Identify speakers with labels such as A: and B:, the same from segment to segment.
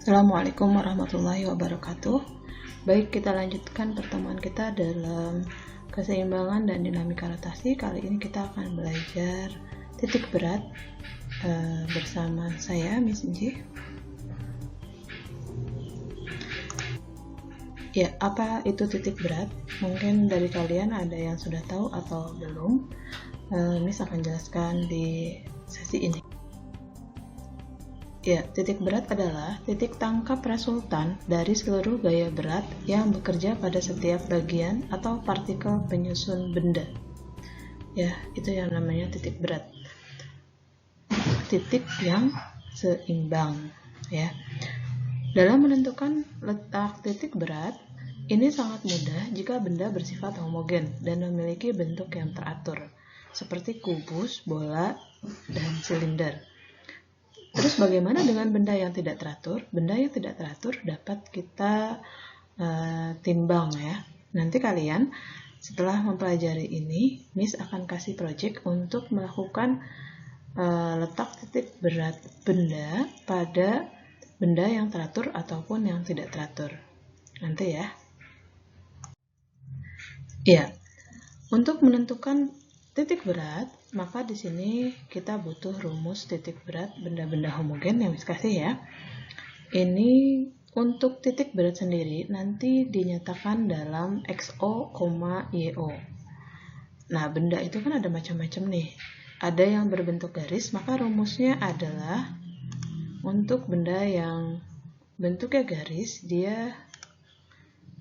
A: Assalamualaikum warahmatullahi wabarakatuh. Baik, kita lanjutkan pertemuan kita dalam keseimbangan dan dinamika rotasi. Kali ini kita akan belajar titik berat bersama saya, Miss Inji. Ya, apa itu titik berat? Mungkin dari kalian ada yang sudah tahu atau belum. Miss akan jelaskan di sesi ini. Ya, titik berat adalah titik tangkap resultan dari seluruh gaya berat yang bekerja pada setiap bagian atau partikel penyusun benda. Ya, itu yang namanya titik berat. Titik yang seimbang, ya. Dalam menentukan letak titik berat, ini sangat mudah jika benda bersifat homogen dan memiliki bentuk yang teratur, seperti kubus, bola, dan silinder. Terus bagaimana dengan benda yang tidak teratur? Benda yang tidak teratur dapat kita timbang, ya. Nanti kalian setelah mempelajari ini, Miss akan kasih project untuk melakukan letak titik berat benda pada benda yang teratur ataupun yang tidak teratur. Nanti ya. Ya, untuk menentukan titik berat, maka di sini kita butuh rumus titik berat benda-benda homogen yang Miss kasih ya. Ini untuk titik berat sendiri nanti dinyatakan dalam XO, YO. Nah, benda itu kan ada macam-macam nih. Ada yang berbentuk garis, maka rumusnya adalah untuk benda yang bentuknya garis, dia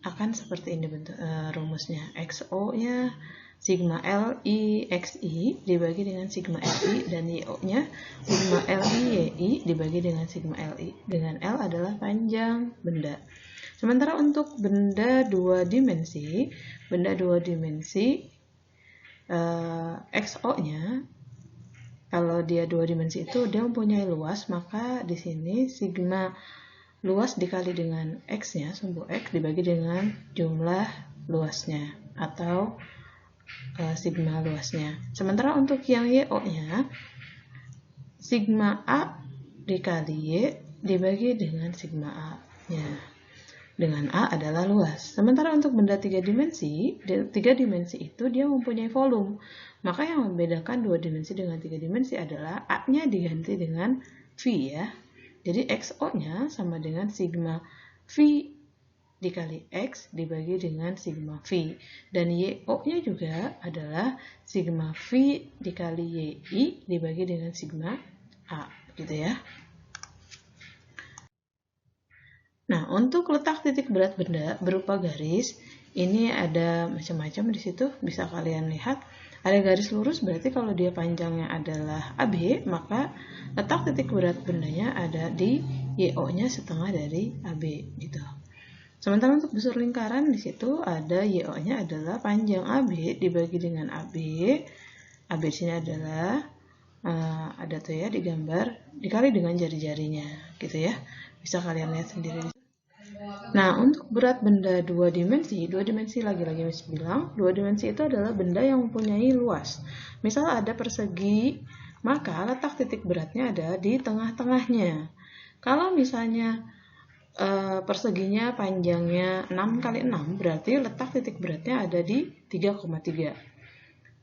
A: akan seperti ini bentuk rumusnya. XO-nya sigma LI XI dibagi dengan sigma LI, dan YO-nya sigma LI YI dibagi dengan sigma LI, dengan L adalah panjang benda. Sementara untuk benda dua dimensi, XO-nya kalau dia dua dimensi itu dia mempunyai luas, maka di sini sigma luas dikali dengan X-nya, sumbu X dibagi dengan jumlah luasnya atau sigma luasnya. Sementara untuk yang YO-nya, sigma A dikali Y dibagi dengan sigma A-nya. Dengan A adalah luas. Sementara untuk benda tiga dimensi itu dia mempunyai volume. Maka yang membedakan dua dimensi dengan tiga dimensi adalah A-nya diganti dengan V, ya. Jadi XO-nya sama dengan sigma V dikali X dibagi dengan sigma V. Dan YO-nya juga adalah sigma V dikali YI dibagi dengan sigma A, gitu ya. Nah, untuk letak titik berat benda berupa garis, ini ada macam-macam di situ, bisa kalian lihat. Ada garis lurus, berarti kalau dia panjangnya adalah AB, maka letak titik berat bendanya ada di YO-nya setengah dari AB, gitu. Sementara untuk busur lingkaran, di situ ada YO-nya adalah panjang AB dibagi dengan AB. AB di sini adalah ada tuh ya di gambar, dikali dengan jari-jarinya, gitu ya. Bisa kalian lihat sendiri. Nah, untuk berat benda dua dimensi lagi-lagi Miss bilang, dua dimensi itu adalah benda yang mempunyai luas. Misal ada persegi, maka letak titik beratnya ada di tengah-tengahnya. Kalau misalnya perseginya panjangnya 6 kali 6, berarti letak titik beratnya ada di 3,3.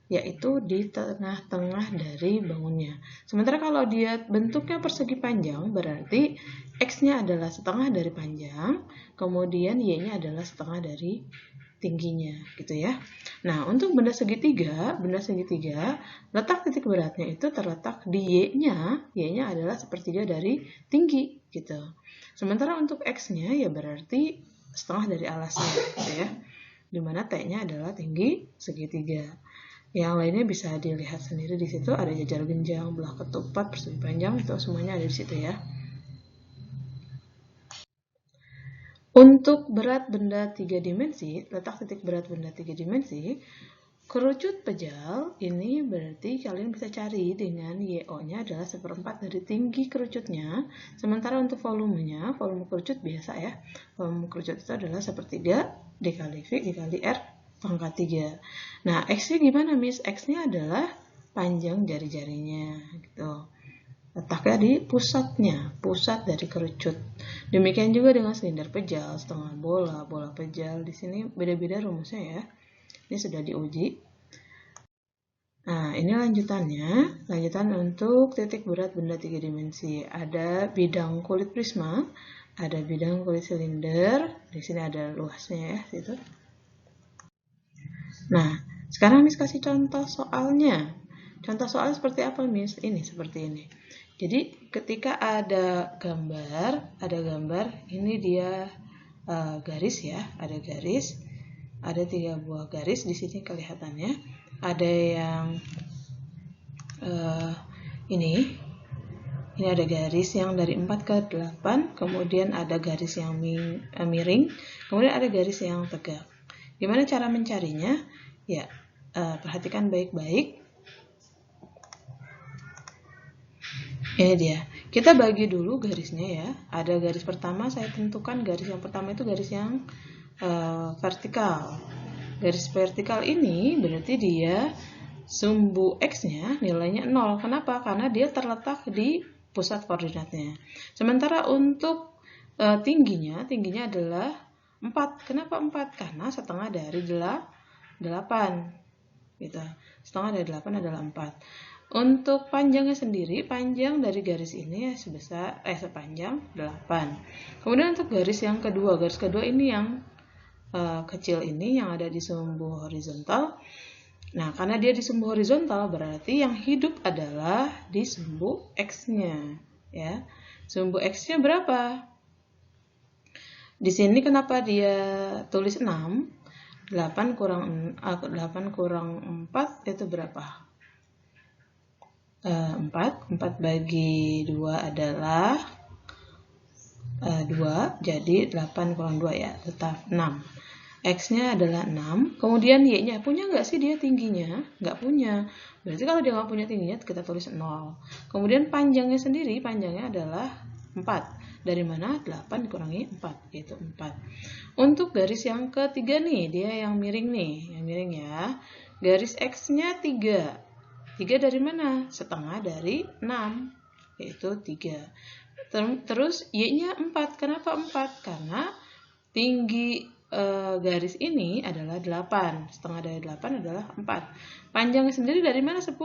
A: Yaitu di tengah-tengah dari bangunnya. Sementara kalau dia bentuknya persegi panjang, berarti X-nya adalah setengah dari panjang, kemudian Y-nya adalah setengah dari tingginya, gitu ya. Nah, untuk benda segitiga, letak titik beratnya itu terletak di Y-nya adalah sepertiga dari tinggi, gitu. Sementara untuk X-nya ya berarti setengah dari alasnya, gitu ya. Dimana T-nya adalah tinggi segitiga. Yang lainnya bisa dilihat sendiri di situ, ada jajar genjang, belah ketupat, persegi panjang, itu semuanya ada di situ ya. Untuk berat benda 3 dimensi, letak titik berat benda 3 dimensi, kerucut pejal ini berarti kalian bisa cari dengan YO-nya adalah 1/4 dari tinggi kerucutnya. Sementara untuk volumenya, volume kerucut biasa ya. Volume kerucut itu adalah 1/3 dikali V dikali R pangkat 3. Nah, X-nya gimana, Miss? X-nya adalah panjang jari-jarinya, gitu. letaknya di pusatnya, pusat dari kerucut. Demikian juga dengan silinder pejal, setengah bola, bola pejal. Di sini beda-beda rumusnya ya. Ini sudah diuji. Nah, ini lanjutannya. Lanjutan untuk titik berat benda 3 dimensi. Ada bidang kulit prisma, ada bidang kulit silinder. Di sini ada luasnya ya, situ. Nah, sekarang Miss kasih contoh soalnya. Contoh soal seperti apa, Miss? Ini seperti ini. Jadi ketika ada gambar, ini dia garis ya, ada garis, ada 3 buah garis di sini kelihatannya. Ada yang ini ada garis yang dari 4 ke 8, kemudian ada garis yang miring, kemudian ada garis yang tegak. Gimana cara mencarinya? Ya, perhatikan baik-baik. Ini dia. Kita bagi dulu garisnya ya. Ada garis pertama, saya tentukan garis yang pertama itu garis yang vertikal. Garis vertikal ini berarti dia sumbu X-nya nilainya 0. Kenapa? Karena dia terletak di pusat koordinatnya. Sementara untuk tingginya adalah 4. Kenapa 4? Karena setengah dari 8. Gitu. Setengah dari 8 adalah 4. Untuk panjangnya sendiri, panjang dari garis ini sepanjang 8. Kemudian untuk garis kedua ini yang kecil ini yang ada di sumbu horizontal. Nah, karena dia di sumbu horizontal berarti yang hidup adalah di sumbu X-nya, ya. Sumbu X-nya berapa? Di sini kenapa dia tulis 6? 8 kurang 4 itu berapa? 4 bagi 2 adalah 2, jadi 8 kurang 2 ya, tetap 6. X-nya adalah 6, kemudian Y-nya punya nggak sih dia tingginya? Nggak punya, berarti kalau dia nggak punya tingginya kita tulis 0. Kemudian panjangnya sendiri, panjangnya adalah 4. Dari mana? 8 dikurangi 4, yaitu 4. Untuk garis yang ketiga nih, dia yang miring nih, yang miring ya. Garis X-nya 3. 3 dari mana? Setengah dari 6, yaitu 3. Terus Y-nya 4. Kenapa 4? Karena tinggi garis ini adalah 8. Setengah dari 8 adalah 4. Panjangnya sendiri dari mana? 10.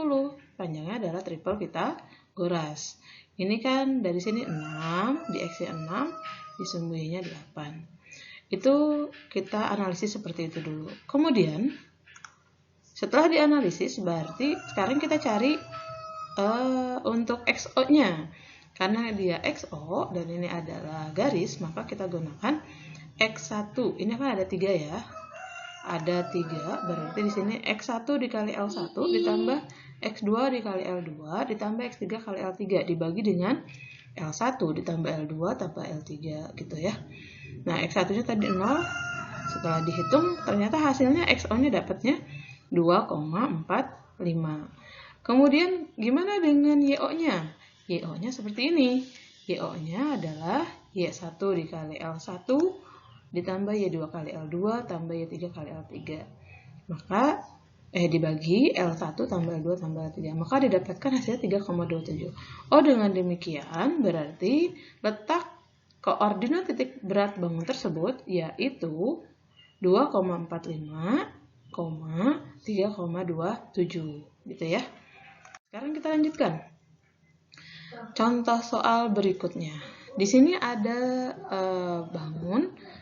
A: Panjangnya adalah triple Pythagoras. Ini kan dari sini 6, di X-nya 6, di sumbu Y-nya 8. Itu kita analisis seperti itu dulu. Kemudian setelah dianalisis, berarti sekarang kita cari untuk XO-nya. Karena dia XO dan ini adalah garis, maka kita gunakan X1. Ini kan ada 3 ya. Ada 3, berarti di sini X1 dikali L1 ditambah X2 dikali L2 ditambah X3 kali L3 dibagi dengan L1 ditambah L2 tambah L3 gitu ya. Nah, X1-nya tadi 0. Setelah dihitung, ternyata hasilnya XO-nya dapatnya 2,45. Kemudian gimana dengan YO-nya? YO-nya seperti ini. YO-nya adalah Y1 dikali L1 ditambah Y2 kali L2 tambah Y3 kali L3. Maka dibagi L1 tambah L2 tambah L3. Maka didapatkan hasilnya 3,27. Oh, dengan demikian berarti letak koordinat titik berat bangun tersebut yaitu 2,45 3,27 gitu ya. Sekarang kita lanjutkan. Contoh soal berikutnya. Di sini ada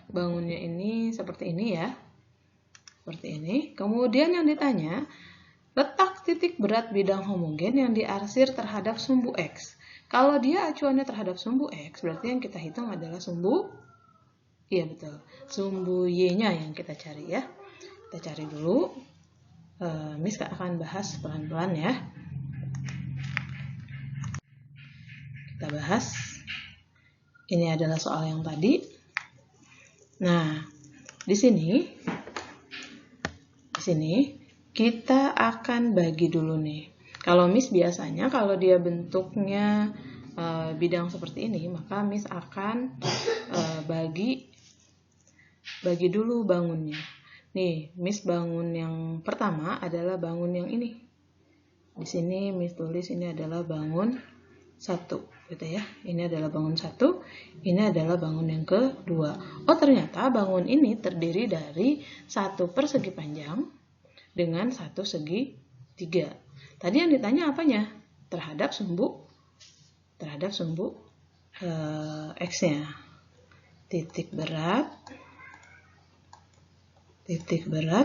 A: bangunnya ini seperti ini ya. Seperti ini. Kemudian yang ditanya, letak titik berat bidang homogen yang diarsir terhadap sumbu X. Kalau dia acuannya terhadap sumbu X, berarti yang kita hitung adalah sumbu Y-nya yang kita cari ya. Kita cari dulu. Miss akan bahas pelan-pelan ya. Kita bahas. Ini adalah soal yang tadi. Nah, di sini kita akan bagi dulu nih. Kalau Miss biasanya kalau dia bentuknya bidang seperti ini, maka Miss akan bagi dulu bangunnya. Nih, Miss bangun yang pertama adalah bangun yang ini. Di sini Miss tulis ini adalah bangun 1 gitu ya. Ini adalah bangun 1, ini adalah bangun yang kedua. Oh, ternyata bangun ini terdiri dari 1 persegi panjang dengan 1 segi 3. Tadi yang ditanya apanya? Terhadap sumbu X-nya. Titik berat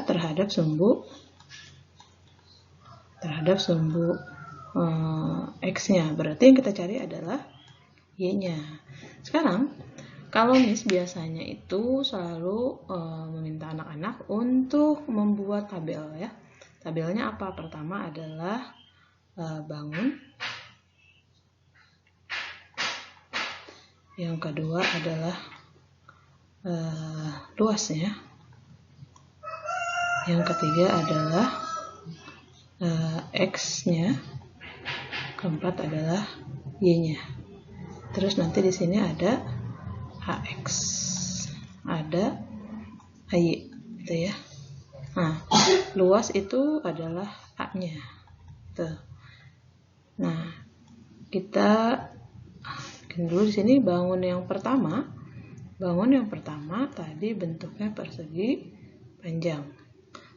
A: terhadap sumbu X-nya. Berarti yang kita cari adalah Y-nya. Sekarang, kalau Miss biasanya itu selalu meminta anak-anak untuk membuat tabel ya. Tabelnya apa? Pertama adalah bangun. Yang kedua adalah luasnya. Yang ketiga adalah X-nya. Keempat adalah Y-nya. Terus nanti di sini ada AX, ada AY, gitu ya. Nah, luas itu adalah A-nya. Tuh. Nah, kita bikin dulu di sini bangun yang pertama. Bangun yang pertama tadi bentuknya persegi panjang.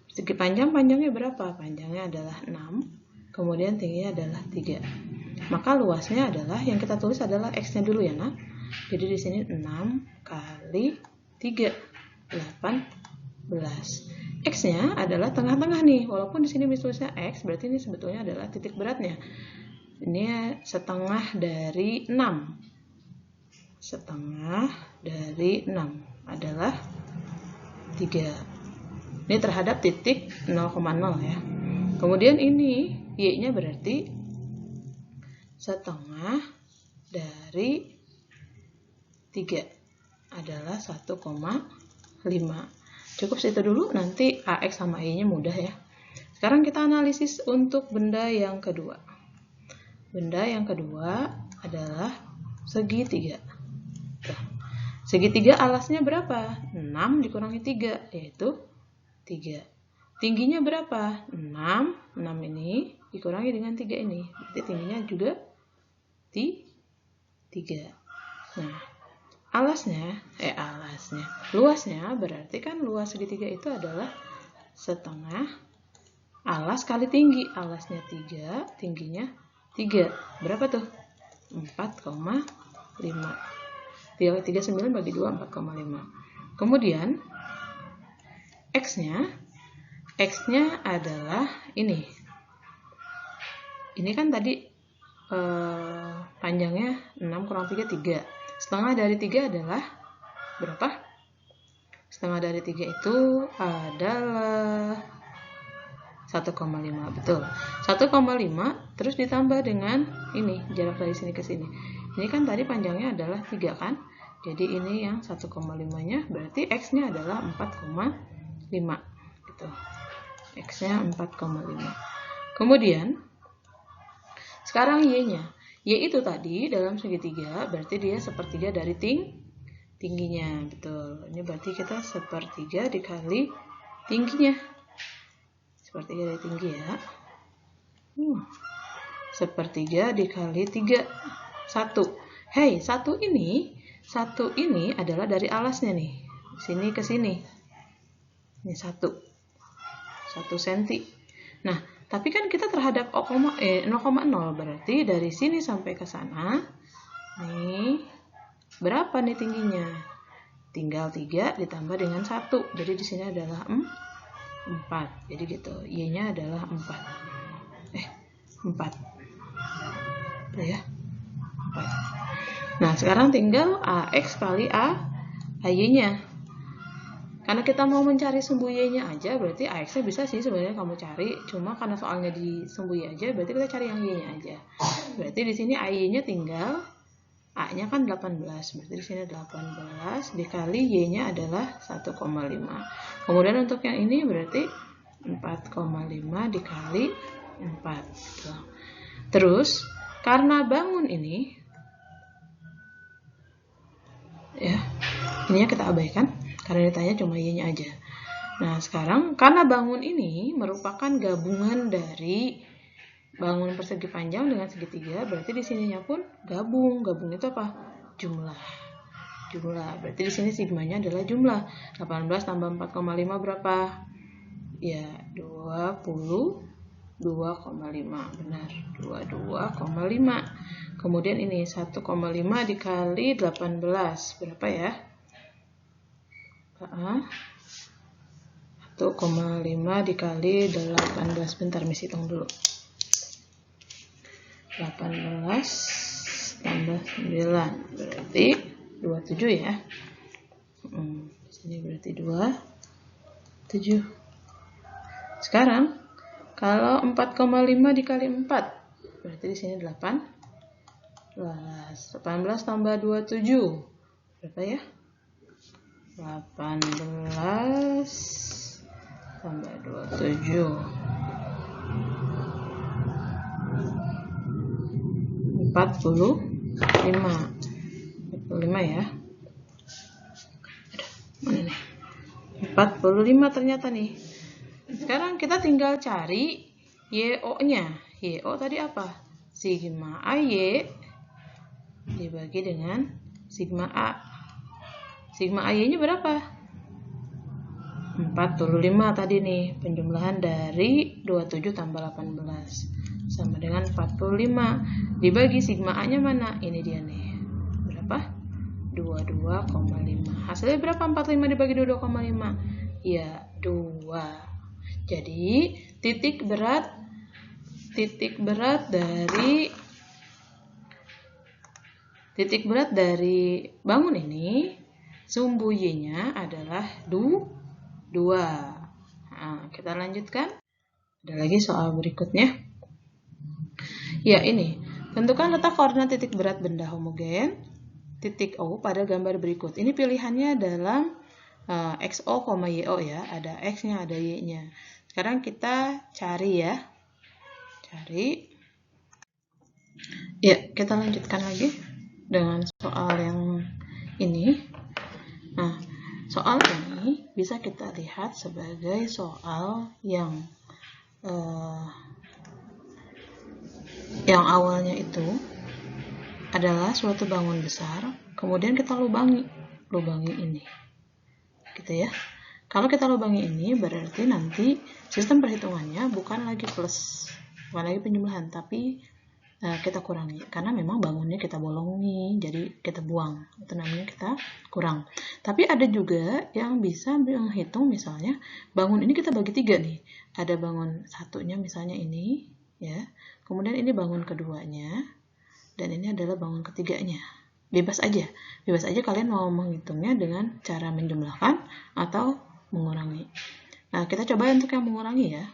A: Persegi panjang, panjangnya berapa? Panjangnya adalah 6, kemudian tingginya adalah 3. Maka luasnya adalah, yang kita tulis adalah X-nya dulu ya, nak. Jadi di sini 6 kali 3, 18. X-nya adalah tengah-tengah nih. Walaupun di sini tulisnya X, berarti ini sebetulnya adalah titik beratnya. Ini setengah dari 6. Setengah dari 6 adalah 3. Ini terhadap titik 0,0 ya. Kemudian ini Y-nya berarti setengah dari 3 adalah 1,5. Cukup situ dulu, nanti AX sama Y-nya mudah ya. Sekarang kita analisis untuk benda yang kedua. Benda yang kedua adalah segitiga. Segitiga alasnya berapa? 6 dikurangi 3, yaitu 3. Tingginya berapa? 6 ini dikurangi dengan 3 ini. Berarti tingginya juga 3. Nah, luasnya berarti kan luas segitiga itu adalah setengah alas kali tinggi. Alasnya 3, tingginya 3. Berapa tuh? 4,5. 39 bagi 2, 4,5. Kemudian X-nya adalah ini. Ini kan tadi panjangnya 6 kurang 3, 3. Setengah dari 3 adalah berapa? Setengah dari 3 itu adalah 1,5. Betul. 1,5 terus ditambah dengan ini, jarak dari sini ke sini. Ini kan tadi panjangnya adalah 3 kan? Jadi ini yang 1,5-nya berarti X-nya adalah 4,5 gitu. X-nya 4,5. Kemudian sekarang Y-nya. Y itu tadi dalam segitiga berarti dia sepertiga dari tingginya. Betul. Ini berarti kita sepertiga dikali tingginya. Sepertiga dari tinggi ya. Sepertiga dikali 3. 1. Hey, 1 ini adalah dari alasnya nih. Sini ke sini. Ini 1 cm. Nah, tapi kan kita terhadap 0,0 berarti dari sini sampai ke sana. Nih, berapa nih tingginya? Tinggal 3 ditambah dengan 1. Jadi di sini adalah 4. Jadi gitu. Y-nya adalah 4. 4. Tuh ya. 4. Nah, sekarang tinggal AX kali AY-nya. Karena kita mau mencari sumbu Y-nya aja, berarti AX-nya bisa sih sebenarnya kamu cari. Cuma karena soalnya di sumbu Y aja, berarti kita cari yang Y-nya aja. Berarti di sini AY-nya tinggal, A-nya kan 18. Berarti di sini 18 dikali Y-nya adalah 1,5. Kemudian untuk yang ini berarti 4,5 dikali 4. Terus, karena bangun ini, ya, ininya kita abaikan karena ditanya cuma Y-nya aja. Nah, sekarang karena bangun ini merupakan gabungan dari bangun persegi panjang dengan segitiga, berarti di sininya pun gabung. Gabung itu apa? Jumlah. Berarti di sini sigmanya adalah jumlah. 18 tambah 4,5 berapa? Ya, 22,5. Benar, 22,5. Kemudian ini 1,5 dikali 18. Berapa ya? 1,5 dikali 18. Bentar, Miss hitung dulu. 18 tambah 9 berarti 27 ya. Di sini berarti 27. Sekarang kalau 4,5 dikali 4 berarti di sini 18 tambah 27 berapa ya? 18 tambah 27 45 ya. Mana nih? 45 ternyata nih. Sekarang kita tinggal cari YO-nya. YO tadi apa? Sigma AY dibagi dengan sigma A. Sigma AY-nya berapa? 45 tadi nih. Penjumlahan dari 27 tambah 18 sama dengan 45. Dibagi sigma A-nya mana? Ini dia nih. Berapa? 22,5. Hasilnya berapa? 45 dibagi 22,5. Ya, 2. Jadi, titik berat dari bangun ini, sumbu Y-nya adalah 2. Nah, kita lanjutkan. Ada lagi soal berikutnya. Ya, ini. Tentukan letak koordinat titik berat benda homogen titik O pada gambar berikut. Ini pilihannya dalam XO, YO ya. Ada X-nya, ada Y-nya. Sekarang kita cari ya. Ya, kita lanjutkan lagi dengan soal yang ini. Nah, soal ini bisa kita lihat sebagai soal yang awalnya itu adalah suatu bangun besar, kemudian kita lubangi ini, gitu ya. Kalau kita lubangi ini berarti nanti sistem perhitungannya bukan lagi plus, bukan lagi penjumlahan, tapi kita kurangi, karena memang bangunnya kita bolongi, jadi kita buang, itu namanya kita kurang. Tapi ada juga yang bisa menghitung, misalnya bangun ini kita bagi 3 nih, ada bangun satunya misalnya ini ya, kemudian ini bangun keduanya, dan ini adalah bangun ketiganya. Bebas aja kalian mau menghitungnya dengan cara menjumlahkan atau mengurangi. Nah, kita coba untuk yang mengurangi ya.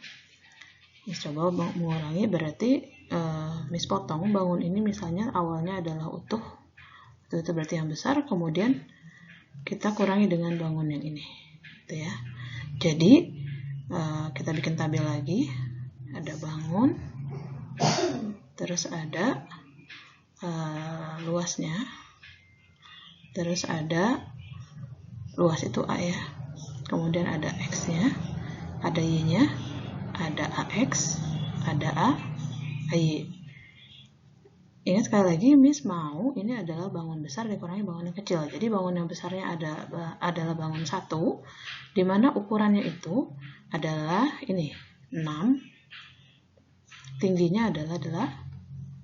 A: Miss coba mengurangi, berarti Miss potong bangun ini misalnya awalnya adalah utuh, itu berarti yang besar, kemudian kita kurangi dengan bangun yang ini, gitu ya. Jadi kita bikin tabel lagi, ada bangun, terus ada luasnya, terus ada luas itu A ya, kemudian ada X-nya, ada Y-nya, ada AX, ada AY. Ingat sekali lagi, Miss mau ini adalah bangun besar dikurangi bangun yang kecil. Jadi bangun yang besarnya adalah bangun 1, di mana ukurannya itu adalah ini 6, tingginya adalah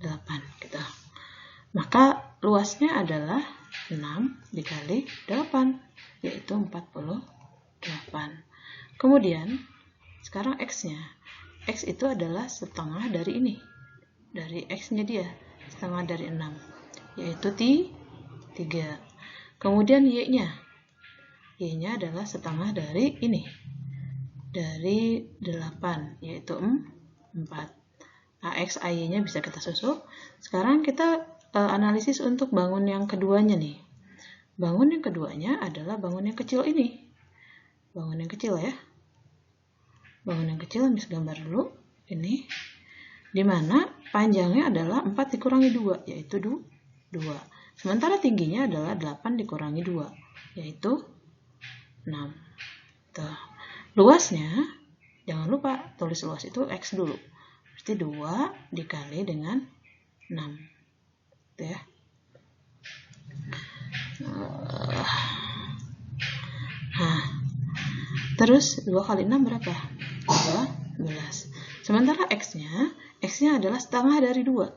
A: 8 gitu. Maka luasnya adalah 6 dikali 8, yaitu 48. Kemudian sekarang X-nya. X itu adalah setengah dari ini. Dari X-nya dia, setengah dari 6, yaitu 3. Kemudian Y-nya. Y-nya adalah setengah dari ini. Dari 8, yaitu 4. AX, AY-nya bisa kita susun. Sekarang kita analisis untuk bangun yang keduanya nih. Bangun yang keduanya adalah bangun yang kecil ini. Bangun yang kecil ya. Bangun yang kecil, Miss gambar dulu. Ini. Dimana panjangnya adalah 4 dikurangi 2, yaitu 2. Sementara tingginya adalah 8 dikurangi 2, yaitu 6. Tuh. Luasnya, jangan lupa tulis luas itu X dulu. berarti 2 dikali dengan 6. Gitu ya. Nah, terus 2 kali 6 berapa? 12. Sementara X-nya adalah setengah dari 2.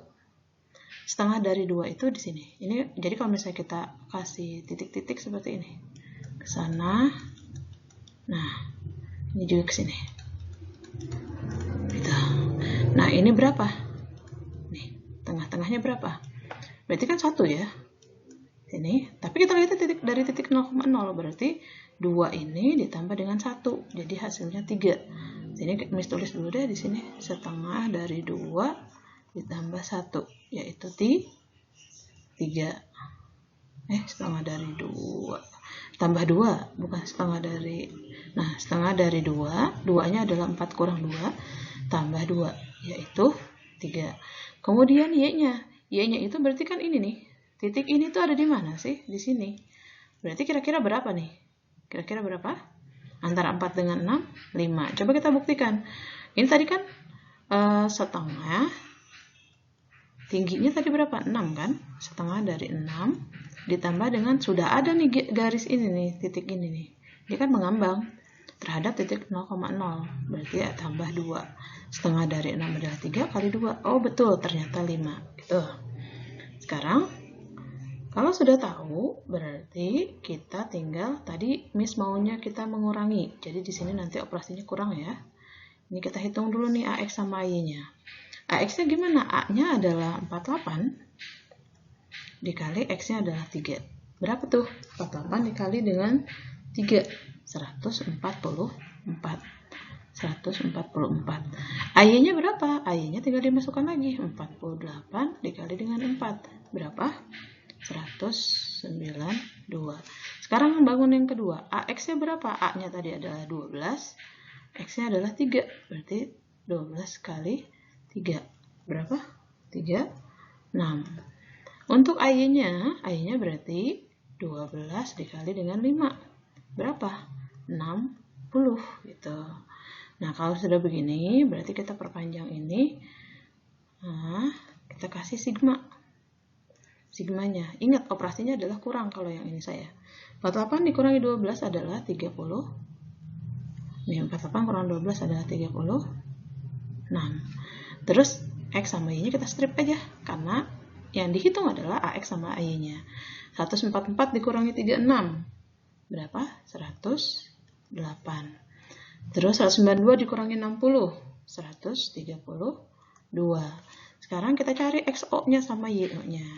A: Setengah dari 2 itu di sini. Ini jadi kalau misalnya kita kasih titik-titik seperti ini. Ke sana. Nah, ini juga ke sini. Gitu. Nah, ini berapa? Nih, tengah-tengahnya berapa? Berarti kan 1 ya. Sini. Tapi kita lihat dari titik 0,0 berarti 2 ini ditambah dengan 1. Jadi hasilnya 3. Sini Miss tulis dulu deh di sini. Setengah dari 2 ditambah 1, yaitu 3. Setengah dari 2. Tambah 2, bukan setengah dari. Nah, setengah dari 2. 2-nya adalah 4 kurang 2. Tambah 2, yaitu 3. Kemudian Y-nya. Y-nya itu berarti kan ini nih. Titik ini tuh ada di mana sih? Di sini. Berarti kira-kira berapa nih? Kira-kira berapa? Antara 4 dengan 6, 5. Coba kita buktikan. Ini tadi kan setengah. Tingginya tadi berapa? 6 kan? Setengah dari 6 ditambah dengan sudah ada nih garis ini nih, titik ini nih. Dia kan mengambang terhadap titik 0,0. Berarti ya tambah 2. Setengah dari 6 adalah 3 kali 2. Oh betul, ternyata 5. Gitu. Sekarang kalau sudah tahu, berarti kita tinggal tadi Miss maunya kita mengurangi. Jadi di sini nanti operasinya kurang ya. Ini kita hitung dulu nih AX sama Y-nya. AX-nya gimana? A-nya adalah 48 dikali X-nya adalah 3. Berapa tuh? 48 dikali dengan 3. 144. AY-nya berapa? AY-nya tinggal dimasukkan lagi. 48 dikali dengan 4. Berapa? 192. Sekarang bangun yang kedua. AX-nya berapa? A-nya tadi adalah 12. X-nya adalah 3. Berarti 12 kali 3. Berapa? 3. 6. Untuk AY-nya berarti 12 dikali dengan 5. Berapa? 60 gitu. Nah, kalau sudah begini, berarti kita perpanjang ini. Nah, kita kasih sigma. Sigmanya. Ingat, operasinya adalah kurang kalau yang ini saya. 48 dikurangi 12 adalah 30. Nih, 48 kurang 12 adalah 36. Terus, X sama Y-nya kita strip aja. Karena yang dihitung adalah AX sama AY-nya. 144 dikurangi 36. Berapa? 108. Terus 192 dikurangi 60. 132. Sekarang kita cari XO-nya sama YO-nya.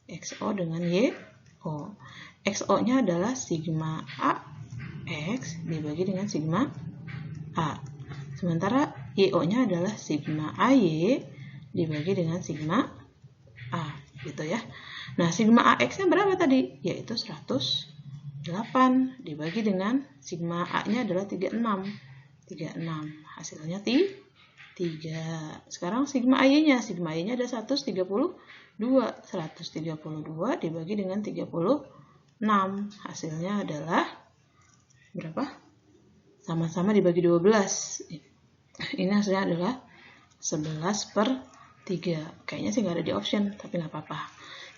A: XO dengan YO. XO-nya adalah sigma AX dibagi dengan sigma A. Sementara YO-nya adalah sigma AY dibagi dengan sigma A. Gitu ya. Nah, sigma AX-nya berapa tadi? Yaitu 108 dibagi dengan sigma A-nya adalah 36. Hasilnya 3. Sekarang sigma AY-nya ada 132. 132 dibagi dengan 36. Hasilnya adalah berapa? Sama-sama dibagi 12. Ini hasilnya adalah 11/3. Kayaknya sih nggak ada di option, tapi nggak apa-apa.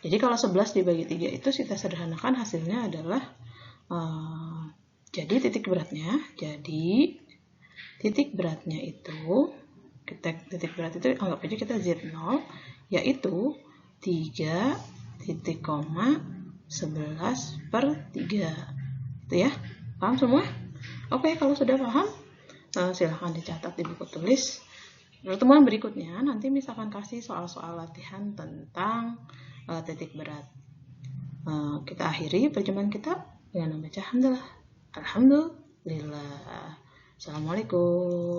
A: Jadi kalau 11 dibagi 3 itu kita sederhanakan hasilnya adalah jadi titik beratnya itu titik berat itu anggap aja kita Z0, yaitu 3,11/3. Itu ya. Paham semua? Oke, kalau sudah paham, silahkan dicatat di buku tulis. Pertemuan berikutnya nanti misalkan kasih soal-soal latihan tentang titik berat. Kita akhiri perjumpaan kita dengan membaca hamdalah. Alhamdulillah. Assalamualaikum.